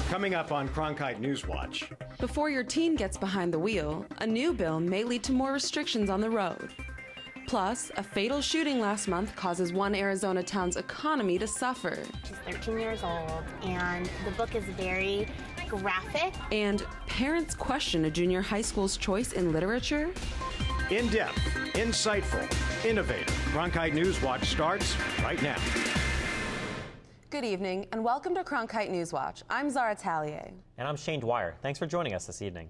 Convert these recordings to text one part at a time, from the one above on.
Coming up on Cronkite NewsWatch. Before your teen gets behind the wheel, a new bill may lead to more restrictions on the road. Plus, a fatal shooting last month causes one Arizona town's economy to suffer. She's 13 years old, and the book is very graphic. And parents question a junior high school's choice in literature. In-depth, insightful, innovative. Cronkite NewsWatch starts right now. Good evening, and welcome to Cronkite NewsWatch. I'm Zara Tallier. And I'm Shane Dwyer. Thanks for joining us this evening.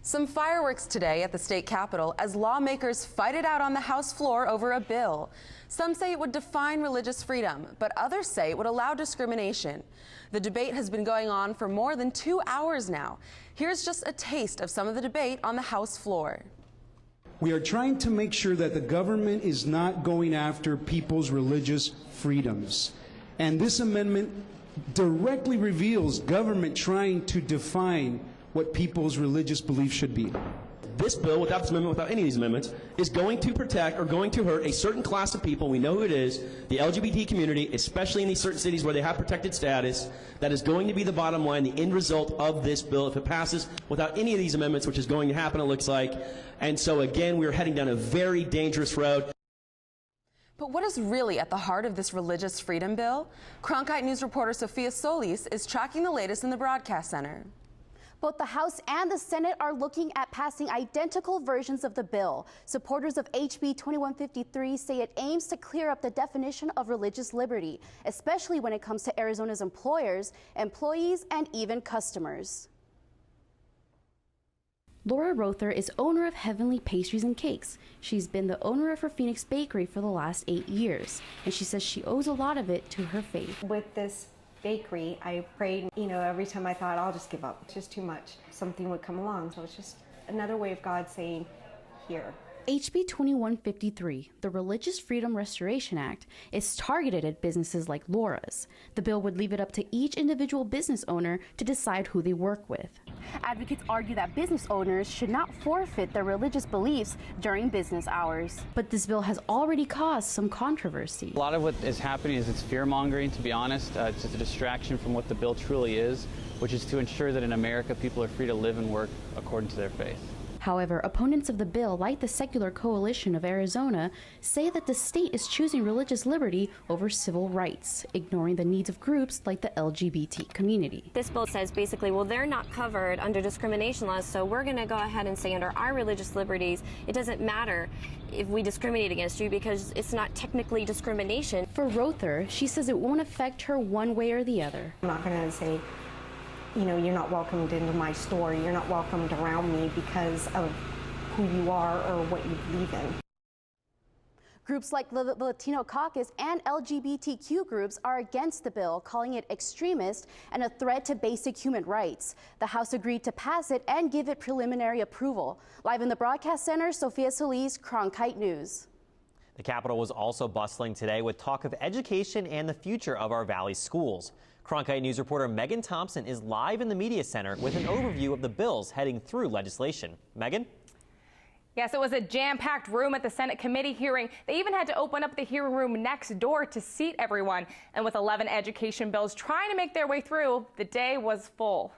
Some fireworks today at the state capitol as lawmakers fight it out on the House floor over a bill. Some say it would define religious freedom, but others say it would allow discrimination. The debate has been going on for more than 2 hours now. Here's just a taste of some of the debate on the House floor. We are trying to make sure that the government is not going after people's religious freedoms. And this amendment directly reveals government trying to define what people's religious beliefs should be. This bill, without this amendment, without any of these amendments, is going to protect or going to hurt a certain class of people. We know who it is, the LGBT community, especially in these certain cities where they have protected status. That is going to be the bottom line, the end result of this bill if it passes without any of these amendments, which is going to happen, it looks like. And so, again, we're heading down a very dangerous road. But what is really at the heart of this religious freedom bill? Cronkite News reporter Sophia Solis is tracking the latest in the broadcast center. Both the House and the Senate are looking at passing identical versions of the bill. Supporters of HB 2153 say it aims to clear up the definition of religious liberty, especially when it comes to Arizona's employers, employees, and even customers. Laura Rother is owner of Heavenly Pastries and Cakes. She's been the owner of her Phoenix bakery for the last 8 years, and she says she owes a lot of it to her faith. With this bakery, I prayed, every time I thought, I'll just give up. It's just too much. Something would come along. So it's just another way of God saying, here. HB 2153, the Religious Freedom Restoration Act, is targeted at businesses like Laura's. The bill would leave it up to each individual business owner to decide who they work with. Advocates argue that business owners should not forfeit their religious beliefs during business hours. But this bill has already caused some controversy. A lot of what is happening is it's fear-mongering, to be honest. It's just a distraction from what the bill truly is, which is to ensure that in America people are free to live and work according to their faith. However, opponents of the bill, like the Secular Coalition of Arizona, say that the state is choosing religious liberty over civil rights, ignoring the needs of groups like the LGBT community. This bill says basically, well, they're not covered under discrimination laws, so we're going to go ahead and say under our religious liberties, it doesn't matter if we discriminate against you because it's not technically discrimination. For Rother, she says it won't affect her one way or the other. I'm not going to say, you're not welcomed into my store, you're not welcomed around me because of who you are or what you believe in. Groups like the Latino Caucus and LGBTQ groups are against the bill, calling it extremist and a threat to basic human rights. The House agreed to pass it and give it preliminary approval. Live in the broadcast center, Sophia Solis, Cronkite News. The Capitol was also bustling today with talk of education and the future of our Valley schools. Cronkite News reporter Megan Thompson is live in the media center with an overview of the bills heading through legislation. Megan? Yes, it was a jam-packed room at the Senate committee hearing. They even had to open up the hearing room next door to seat everyone. And with 11 education bills trying to make their way through, the day was full.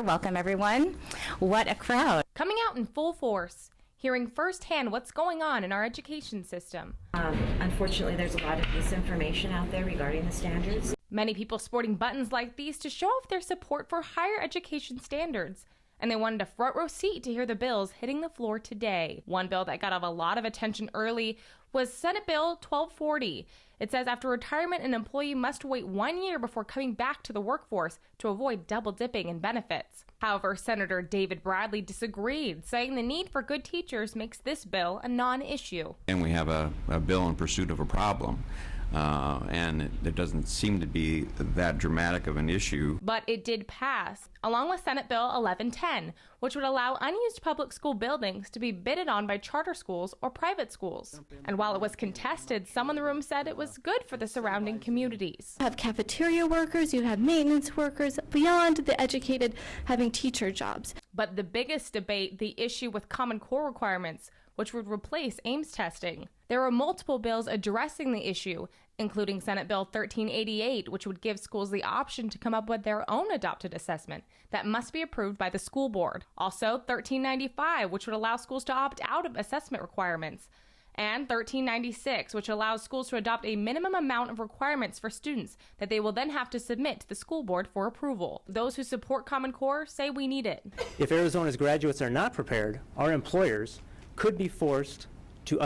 Welcome, everyone. What a crowd. Coming out in full force, hearing firsthand what's going on in our education system. Unfortunately, there's a lot of misinformation out there regarding the standards. Many people sporting buttons like these to show off their support for higher education standards. And they wanted a front row seat to hear the bills hitting the floor today. One bill that got a lot of attention early was Senate Bill 1240. It says after retirement, an employee must wait 1 year before coming back to the workforce to avoid double dipping in benefits. However, Senator David Bradley disagreed, saying the need for good teachers makes this bill a non-issue. And we have a bill in pursuit of a problem. And it doesn't seem to be that dramatic of an issue. But it did pass, along with Senate Bill 1110, which would allow unused public school buildings to be bidded on by charter schools or private schools. And while it was contested, some in the room said it was good for the surrounding communities. You have cafeteria workers, you have maintenance workers, beyond the educated having teacher jobs. But the biggest debate, the issue with Common Core requirements, which would replace Ames testing. There are multiple bills addressing the issue, including Senate Bill 1388, which would give schools the option to come up with their own adopted assessment that must be approved by the school board. Also, 1395, which would allow schools to opt out of assessment requirements. And 1396, which allows schools to adopt a minimum amount of requirements for students that they will then have to submit to the school board for approval. Those who support Common Core say we need it. If Arizona's graduates are not prepared, our employers could be forced to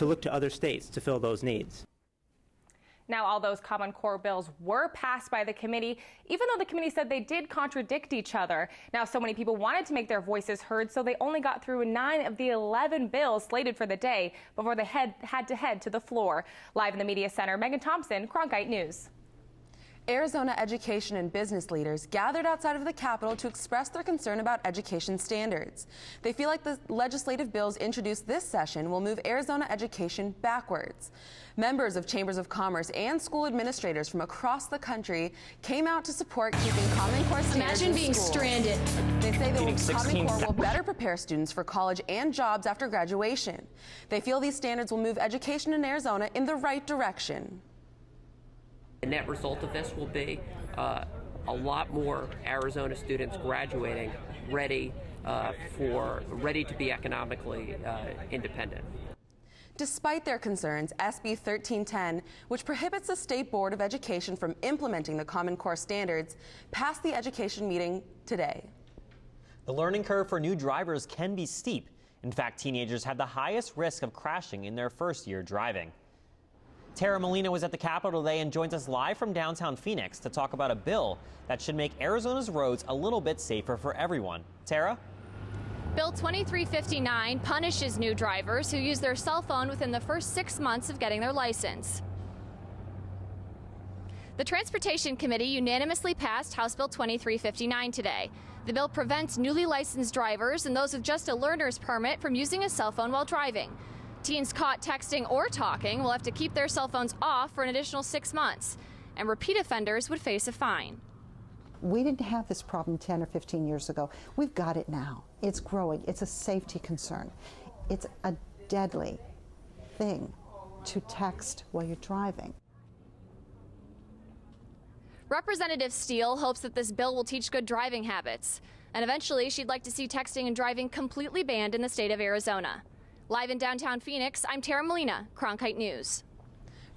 look to other states to fill those needs. Now, all those Common Core bills were passed by the committee, even though the committee said they did contradict each other. Now, so many people wanted to make their voices heard, so they only got through 9 of the 11 bills slated for the day before they had to head to the floor. Live in the Media Center, Megan Thompson, Cronkite News. Arizona education and business leaders gathered outside of the Capitol to express their concern about education standards. They feel like the legislative bills introduced this session will move Arizona education backwards. Members of chambers of commerce and school administrators from across the country came out to support keeping Common Core standards in Imagine being schools. stranded. They say the Common Core will better prepare students for college and jobs after graduation. They feel these standards will move education in Arizona in the right direction. The net result of this will be a lot more Arizona students graduating ready to be economically independent. Despite their concerns, SB 1310, which prohibits the State Board of Education from implementing the Common Core standards, passed the education meeting today. The learning curve for new drivers can be steep. In fact, teenagers have the highest risk of crashing in their first year driving. Tara Molina was at the Capitol today and joins us live from downtown Phoenix to talk about a bill that should make Arizona's roads a little bit safer for everyone. Tara? Bill 2359 punishes new drivers who use their cell phone within the first 6 months of getting their license. The Transportation Committee unanimously passed House Bill 2359 today. The bill prevents newly licensed drivers and those with just a learner's permit from using a cell phone while driving. Teens caught texting or talking will have to keep their cell phones off for an additional 6 months, and repeat offenders would face a fine. We didn't have this problem 10 or 15 years ago. We've got it now. It's growing. It's a safety concern. It's a deadly thing to text while you're driving. Representative Steele hopes that this bill will teach good driving habits, and eventually she'd like to see texting and driving completely banned in the state of Arizona. Live in downtown Phoenix, I'm Tara Molina, Cronkite News.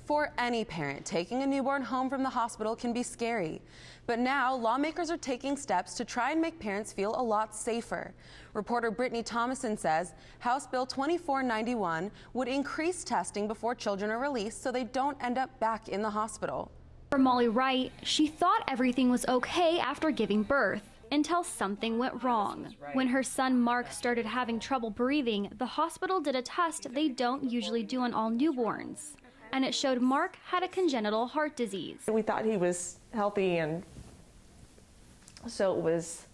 For any parent, taking a newborn home from the hospital can be scary. But now, lawmakers are taking steps to try and make parents feel a lot safer. Reporter Brittany Thomason says House Bill 2491 would increase testing before children are released so they don't end up back in the hospital. For Molly Wright, she thought everything was okay after giving birth, until something went wrong. When her son Mark started having trouble breathing, the hospital did a test they don't usually do on all newborns. And it showed Mark had a congenital heart disease. We thought he was healthy, and so it was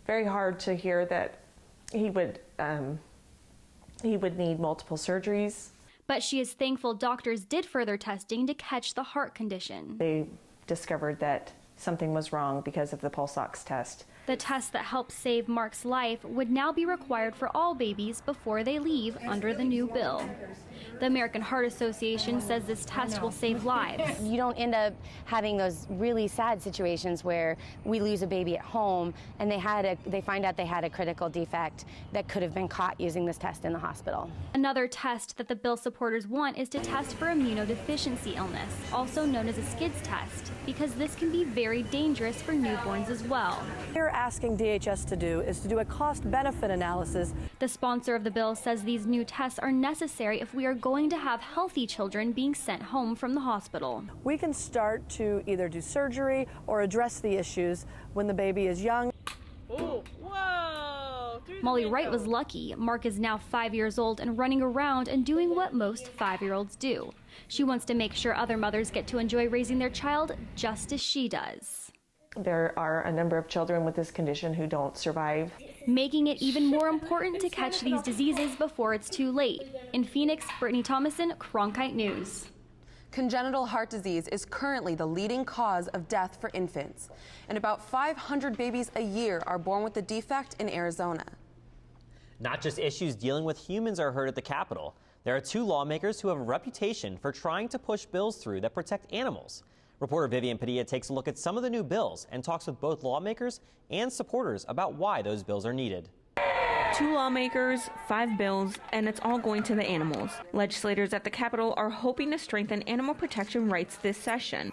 very hard to hear that he would need multiple surgeries. But she is thankful doctors did further testing to catch the heart condition. They discovered that something was wrong because of the pulse ox test. The test that helped save Mark's life would now be required for all babies before they leave under the new bill. The American Heart Association says this test will save lives. You don't end up having those really sad situations where we lose a baby at home and they find out they had a critical defect that could have been caught using this test in the hospital. Another test that the bill supporters want is to test for immunodeficiency illness, also known as a SCIDS test, because this can be very dangerous for newborns as well. We're asking DHS to do is to do a cost-benefit analysis. The sponsor of the bill says these new tests are necessary if we are going to have healthy children being sent home from the hospital. We can start to either do surgery or address the issues when the baby is young. Ooh, whoa! Molly Wright was lucky. Mark is now 5 years old and running around and doing what most 5-year-olds do. She wants to make sure other mothers get to enjoy raising their child just as she does. There are a number of children with this condition who don't survive. Making it even more important to catch these diseases before it's too late. In Phoenix, Brittany Thomason, Cronkite News. Congenital heart disease is currently the leading cause of death for infants, and about 500 babies a year are born with the defect in Arizona. Not just issues dealing with humans are heard at the Capitol. There are two lawmakers who have a reputation for trying to push bills through that protect animals. Reporter Vivian Padilla takes a look at some of the new bills and talks with both lawmakers and supporters about why those bills are needed. 2 lawmakers, 5 bills, and it's all going to the animals. Legislators at the Capitol are hoping to strengthen animal protection rights this session.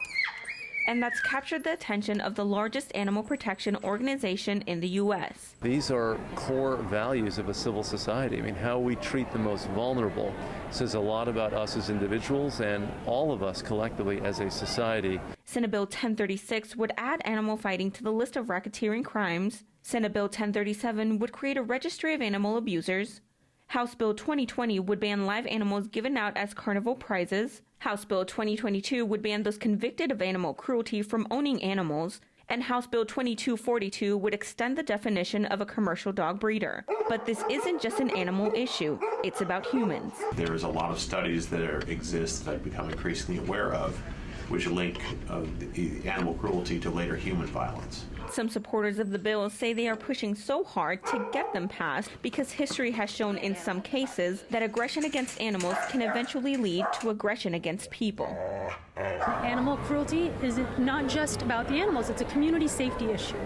And that's captured the attention of the largest animal protection organization in the U.S. These are core values of a civil society. I mean, how we treat the most vulnerable says a lot about us as individuals and all of us collectively as a society. Senate Bill 1036 would add animal fighting to the list of racketeering crimes. Senate Bill 1037 would create a registry of animal abusers. House Bill 2020 would ban live animals given out as carnival prizes. House Bill 2022 would ban those convicted of animal cruelty from owning animals. And House Bill 2242 would extend the definition of a commercial dog breeder. But this isn't just an animal issue, it's about humans. There's a lot of studies that exist that I've become increasingly aware of, which link animal cruelty to later human violence. Some supporters of the bill say they are pushing so hard to get them passed because history has shown in some cases that aggression against animals can eventually lead to aggression against people. Animal cruelty is not just about the animals, it's a community safety issue.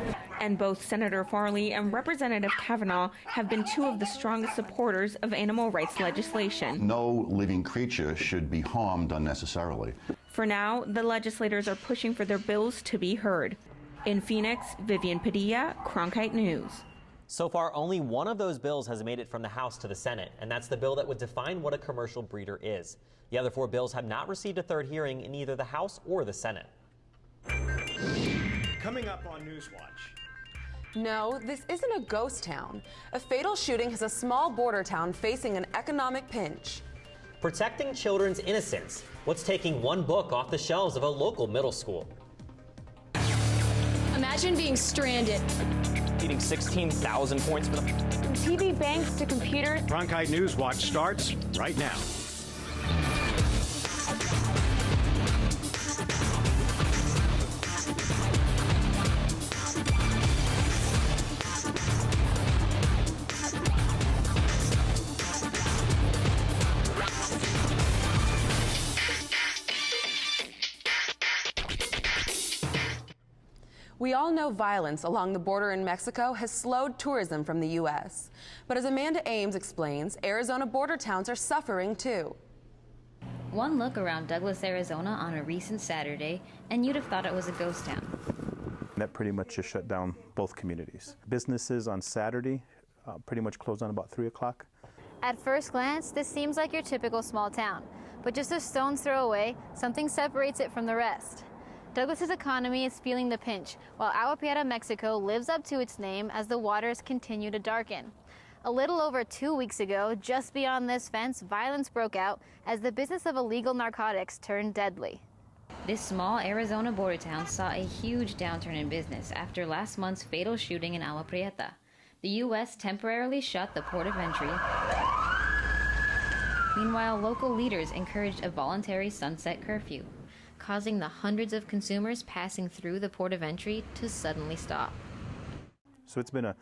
And both Senator Farley and Representative Kavanaugh have been 2 of the strongest supporters of animal rights legislation. No living creature should be harmed unnecessarily. For now, the legislators are pushing for their bills to be heard. In Phoenix, Vivian Padilla, Cronkite News. So far, only one of those bills has made it from the House to the Senate, and that's the bill that would define what a commercial breeder is. The other 4 bills have not received a third hearing in either the House or the Senate. Coming up on NewsWatch. No, this isn't a ghost town. A fatal shooting has a small border town facing an economic pinch. Protecting children's innocence. What's taking one book off the shelves of a local middle school? Imagine being stranded. Getting 16,000 points for the TV banks to computers. Cronkite NewsWatch starts right now. We all know violence along the border in Mexico has slowed tourism from the U.S. But as Amanda Ames explains, Arizona border towns are suffering too. One look around Douglas, Arizona on a recent Saturday, and you'd have thought it was a ghost town. That pretty much just shut down both communities. Businesses on Saturday pretty much closed on about 3 o'clock. At first glance, this seems like your typical small town. But just a stone's throw away, something separates it from the rest. Douglas's economy is feeling the pinch, while Agua Prieta, Mexico lives up to its name as the waters continue to darken. A little over 2 weeks ago, just beyond this fence, violence broke out as the business of illegal narcotics turned deadly. This small Arizona border town saw a huge downturn in business after last month's fatal shooting in Agua Prieta. The U.S. temporarily shut the port of entry. Meanwhile, local leaders encouraged a voluntary sunset curfew, causing the hundreds of consumers passing through the port of entry to suddenly stop. So it's been a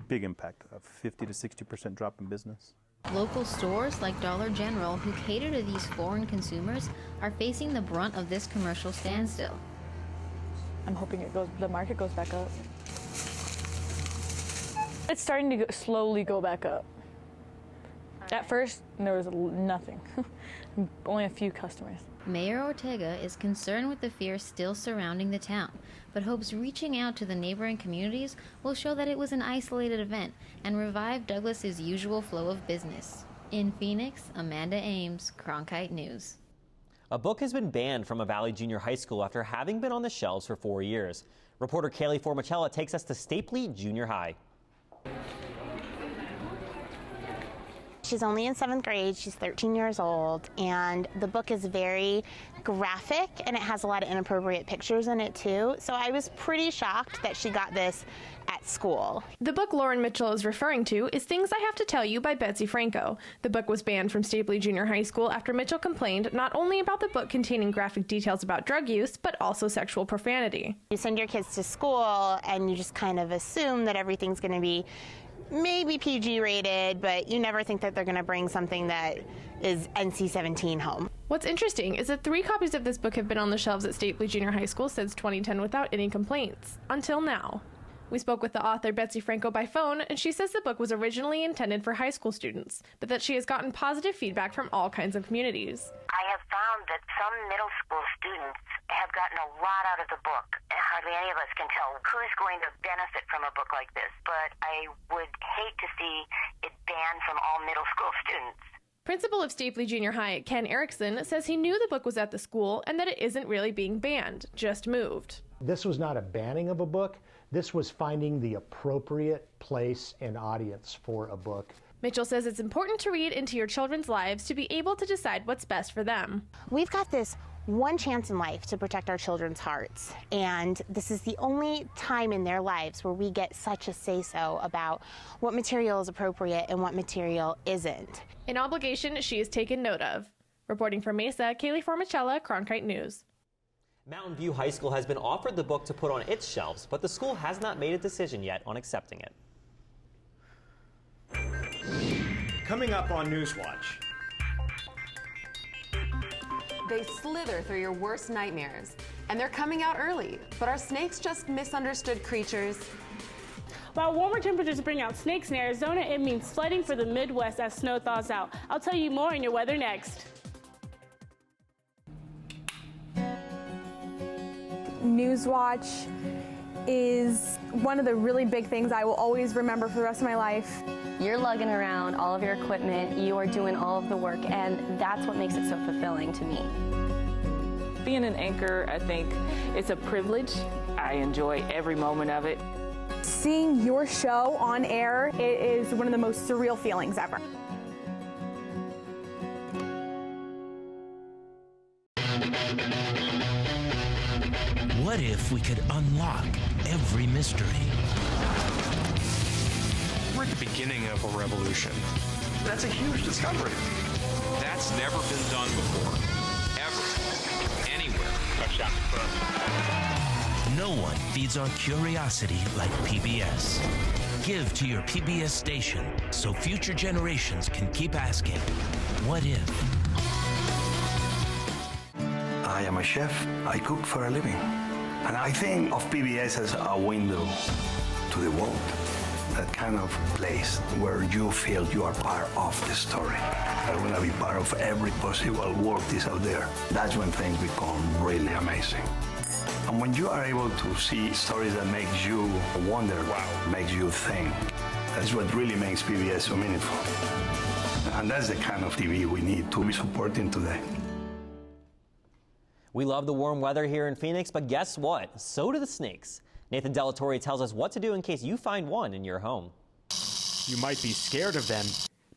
big impact, a 50 to 60% drop in business. Local stores like Dollar General, who cater to these foreign consumers, are facing the brunt of this commercial standstill. I'm hoping the market goes back up. It's starting to slowly go back up. At first, there was nothing, only a few customers. Mayor Ortega is concerned with the fear still surrounding the town, but hopes reaching out to the neighboring communities will show that it was an isolated event and revive Douglas's usual flow of business. In Phoenix, Amanda Ames, Cronkite News. A book has been banned from a Valley Junior High School after having been on the shelves for 4 years. Reporter Kaylee Formicella takes us to Stapley Junior High. She's only in 7th grade, she's 13 years old, and the book is very graphic and it has a lot of inappropriate pictures in it too. So I was pretty shocked that she got this at school. The book Lauren Mitchell is referring to is Things I Have to Tell You by Betsy Franco. The book was banned from Stapley Junior High School after Mitchell complained not only about the book containing graphic details about drug use, but also sexual profanity. You send your kids to school and you just kind of assume that everything's going to be maybe PG rated, but you never think that they're going to bring something that is NC-17 home. What's interesting is that 3 copies of this book have been on the shelves at Stapley Junior High School since 2010 without any complaints, until now. We spoke with the author Betsy Franco by phone, and she says the book was originally intended for high school students, but that she has gotten positive feedback from all kinds of communities. I have found that some middle school students have gotten a lot out of the book. Hardly any of us can tell who's going to benefit from a book like this, but I would hate to see it banned from all middle school students. Principal of Stapley Junior High, Ken Erickson, says he knew the book was at the school and that it isn't really being banned, just moved. This was not a banning of a book. This was finding the appropriate place and audience for a book. Mitchell says it's important to read into your children's lives to be able to decide what's best for them. We've got this one chance in life to protect our children's hearts, and this is the only time in their lives where we get such a say-so about what material is appropriate and what material isn't. An obligation she has taken note of. Reporting from Mesa, Kaylee Formicella, Cronkite News. Mountain View High School has been offered the book to put on its shelves, but the school has not made a decision yet on accepting it. Coming up on NewsWatch. They slither through your worst nightmares, and they're coming out early. But are snakes just misunderstood creatures? While warmer temperatures bring out snakes in Arizona, it means flooding for the Midwest as snow thaws out. I'll tell you more in your weather next. NewsWatch is one of the really big things I will always remember for the rest of my life. You're lugging around all of your equipment, you are doing all of the work, and that's what makes it so fulfilling to me. Being an anchor, I think it's a privilege. I enjoy every moment of it. Seeing your show on air, it is one of the most surreal feelings ever. What if we could unlock every mystery? We're at the beginning of a revolution. That's a huge discovery. That's never been done before. Ever. Anywhere. Touchdown confirmed. No one feeds on curiosity like PBS. Give to your PBS station so future generations can keep asking, what if? I am a chef. I cook for a living. And I think of PBS as a window to the world. That kind of place where you feel you are part of the story. I want to be part of every possible world that's out there. That's when things become really amazing. And when you are able to see stories that make you wonder, makes you think, that's what really makes PBS so meaningful. And that's the kind of TV we need to be supporting today. We love the warm weather here in Phoenix, but guess what? So do the snakes. Nathan Delatorre tells us what to do in case you find one in your home. You might be scared of them,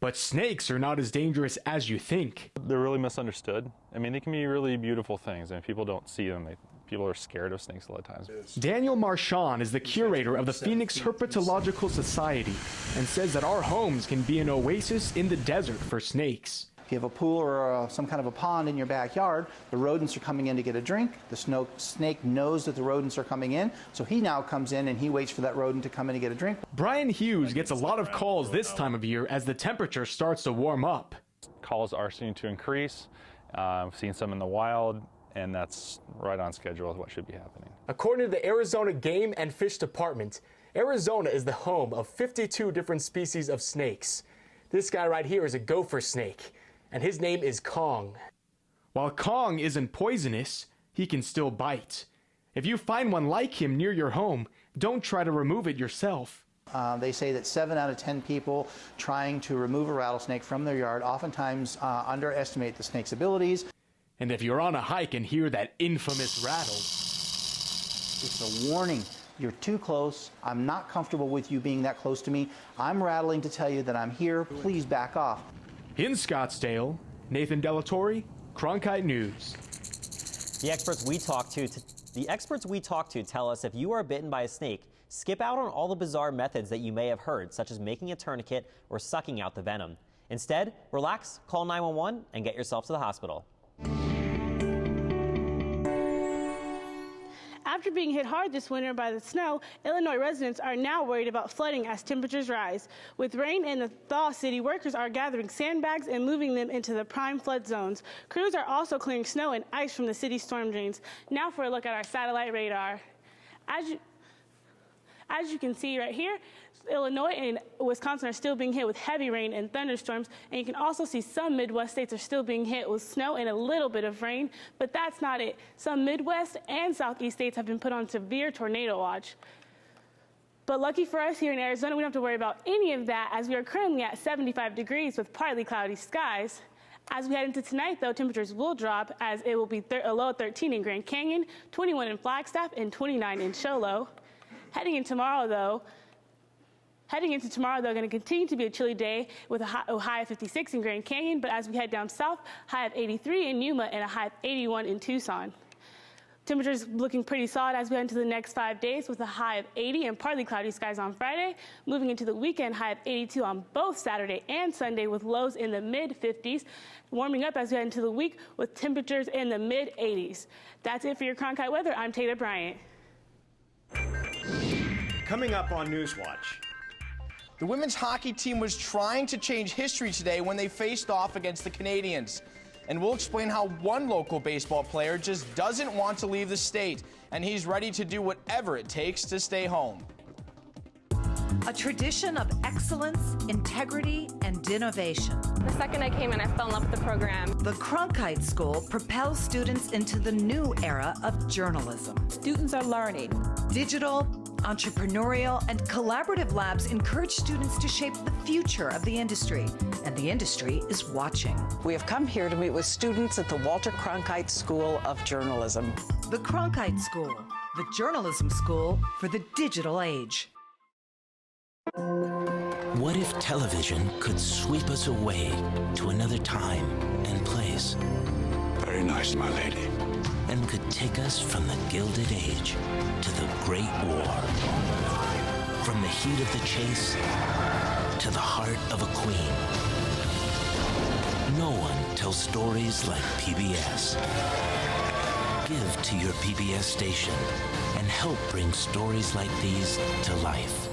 but snakes are not as dangerous as you think. They're really misunderstood. I mean, they can be really beautiful things, and people don't see them. People are scared of snakes a lot of times. Daniel Marchand is the curator of the Phoenix Herpetological Society and says that our homes can be an oasis in the desert for snakes. If you have a pool or some kind of a pond in your backyard, the rodents are coming in to get a drink. The snake knows that the rodents are coming in, so he now comes in and he waits for that rodent to come in and get a drink. Brian Hughes gets a lot of calls this time of year as the temperature starts to warm up. Calls are starting to increase. I've seen some in the wild, and that's right on schedule with what should be happening. According to the Arizona Game and Fish Department, Arizona is the home of 52 different species of snakes. This guy right here is a gopher snake, and his name is Kong. While Kong isn't poisonous, he can still bite. If you find one like him near your home, don't try to remove it yourself. They say that 7 out of 10 people trying to remove a rattlesnake from their yard oftentimes underestimate the snake's abilities. And if you're on a hike and hear that infamous rattle, it's a warning. You're too close. I'm not comfortable with you being that close to me. I'm rattling to tell you that I'm here. Please back off. In Scottsdale, Nathan Delatorre, Cronkite News. The experts we talk to tell us if you are bitten by a snake, skip out on all the bizarre methods that you may have heard, such as making a tourniquet or sucking out the venom. Instead, relax, call 911, and get yourself to the hospital. After being hit hard this winter by the snow, Illinois residents are now worried about flooding as temperatures rise. With rain and the thaw, city workers are gathering sandbags and moving them into the prime flood zones. Crews are also clearing snow and ice from the city's storm drains. Now for a look at our satellite radar. As you can see right here, Illinois and Wisconsin are still being hit with heavy rain and thunderstorms, and you can also see some Midwest states are still being hit with snow and a little bit of rain, but that's not it. Some Midwest and Southeast states have been put on severe tornado watch. But lucky for us here in Arizona, we don't have to worry about any of that as we are currently at 75 degrees with partly cloudy skies. As we head into tonight, though, temperatures will drop as it will be a low of 13 in Grand Canyon, 21 in Flagstaff, and 29 in Show Low. Heading into tomorrow, though, going to continue to be a chilly day with a high of 56 in Grand Canyon, but as we head down south, high of 83 in Yuma and a high of 81 in Tucson. Temperatures looking pretty solid as we head into the next 5 days with a high of 80 and partly cloudy skies on Friday. Moving into the weekend, high of 82 on both Saturday and Sunday with lows in the mid-50s. Warming up as we head into the week with temperatures in the mid-80s. That's it for your Cronkite weather. I'm Taylor Bryant. Coming up on NewsWatch. The women's hockey team was trying to change history today when they faced off against the Canadians. And we'll explain how one local baseball player just doesn't want to leave the state, and he's ready to do whatever it takes to stay home. A tradition of excellence, integrity, and innovation. The second I came in, I fell in love with the program. The Cronkite School propels students into the new era of journalism. Students are learning. Digital, entrepreneurial, and collaborative labs encourage students to shape the future of the industry, and the industry is watching. We have come here to meet with students at the Walter Cronkite School of Journalism. The Cronkite School, the journalism school for the digital age. What if television could sweep us away to another time and place? Very nice, my lady. And could take us from the Gilded Age to the Great War. From the heat of the chase to the heart of a queen. No one tells stories like PBS. Give to your PBS station and help bring stories like these to life.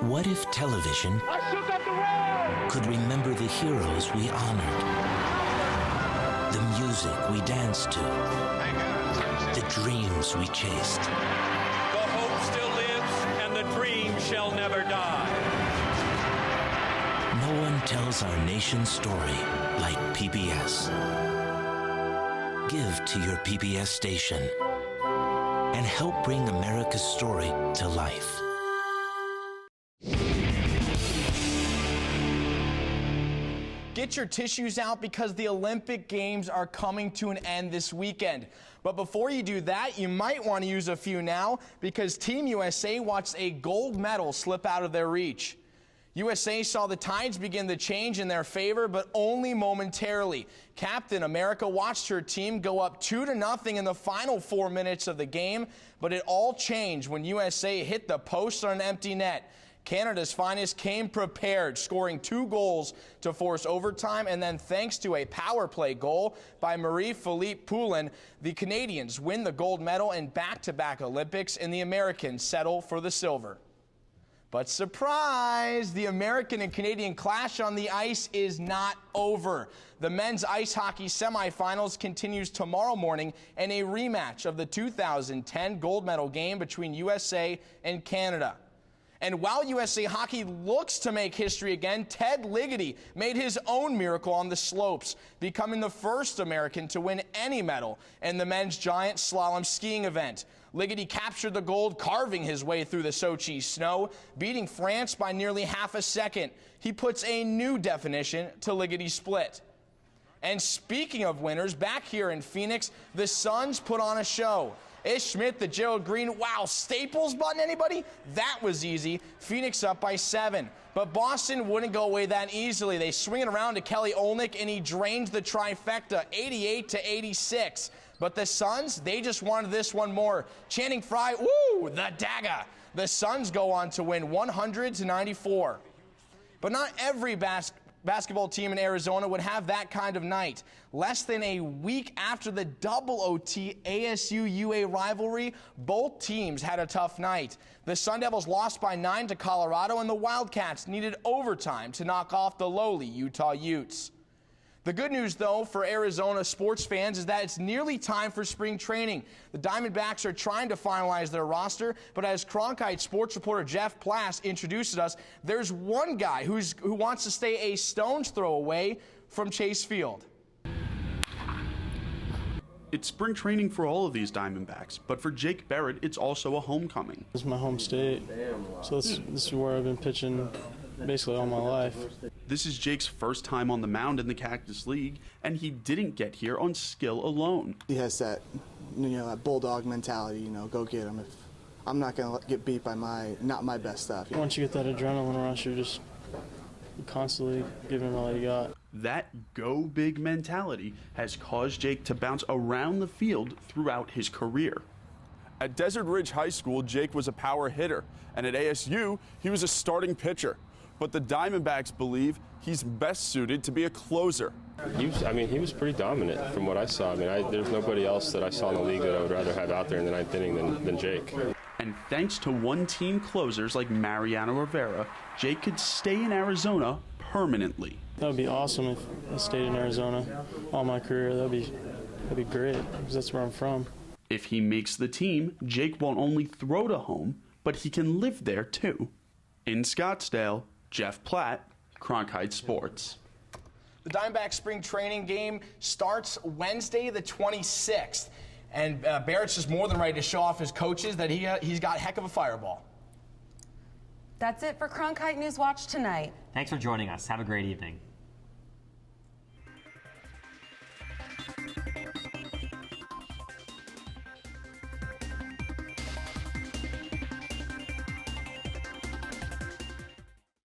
What if television could remember the heroes we honored, the music we danced to, the dreams we chased? The hope still lives and the dream shall never die. No one tells our nation's story like PBS. Give to your PBS station and help bring America's story to life. Get your tissues out because the Olympic Games are coming to an end this weekend. But before you do that, you might want to use a few now because Team USA watched a gold medal slip out of their reach. USA saw the tides begin to change in their favor, but only momentarily. Captain America watched her team go up 2-0 in the final 4 minutes of the game, but it all changed when USA hit the post on an empty net. Canada's finest came prepared, scoring 2 goals to force overtime, and then thanks to a power play goal by Marie-Philippe Poulin, the Canadians win the gold medal in back-to-back Olympics, and the Americans settle for the silver. But surprise, the American and Canadian clash on the ice is not over. The men's ice hockey semifinals continues tomorrow morning in a rematch of the 2010 gold medal game between USA and Canada. And while USA Hockey looks to make history again, Ted Ligety made his own miracle on the slopes, becoming the first American to win any medal in the men's giant slalom skiing event. Ligety captured the gold, carving his way through the Sochi snow, beating France by nearly half a second. He puts a new definition to Ligaty's split. And speaking of winners, back here in Phoenix, the Suns put on a show. Ish Smith, the Gerald Green, wow, Staples button, anybody? That was easy. Phoenix up by 7. But Boston wouldn't go away that easily. They swing it around to Kelly Olynyk, and he drains the trifecta, 88-86. But the Suns, they just wanted this one more. Channing Frye, woo, the dagger. The Suns go on to win 100-94. But not every basketball team in Arizona would have that kind of night. Less than a week after the double OT ASU-UA rivalry, both teams had a tough night. The Sun Devils lost by 9 to Colorado, and the Wildcats needed overtime to knock off the lowly Utah Utes. The good news, though, for Arizona sports fans is that it's nearly time for spring training. The Diamondbacks are trying to finalize their roster, but as Cronkite sports reporter Jeff Plass introduces us, there's one guy who wants to stay a stone's throw away from Chase Field. It's spring training for all of these Diamondbacks, but for Jake Barrett, it's also a homecoming. This is my home state, so this is where I've been pitching basically all my life. This is Jake's first time on the mound in the Cactus League, and he didn't get here on skill alone. He has that, that bulldog mentality, go get him. If I'm not going to get beat by not my best stuff. Once you get that adrenaline rush, you're just constantly giving all you got. That go big mentality has caused Jake to bounce around the field throughout his career. At Desert Ridge High School, Jake was a power hitter, and at ASU, he was a starting pitcher. But the Diamondbacks believe he's best suited to be a closer. He was pretty dominant from what I saw. There's nobody else that I saw in the league that I would rather have out there in the ninth inning than Jake. And thanks to one-team closers like Mariano Rivera, Jake could stay in Arizona permanently. That would be awesome if I stayed in Arizona all my career. That'd be great, because that's where I'm from. If he makes the team, Jake won't only throw to home, but he can live there too. In Scottsdale, Jeff Platt, Cronkite Sports. The Diamondbacks spring training game starts Wednesday the 26th. And Barrett's just more than ready to show off his coaches that he's got a heck of a fireball. That's it for Cronkite NewsWatch tonight. Thanks for joining us. Have a great evening.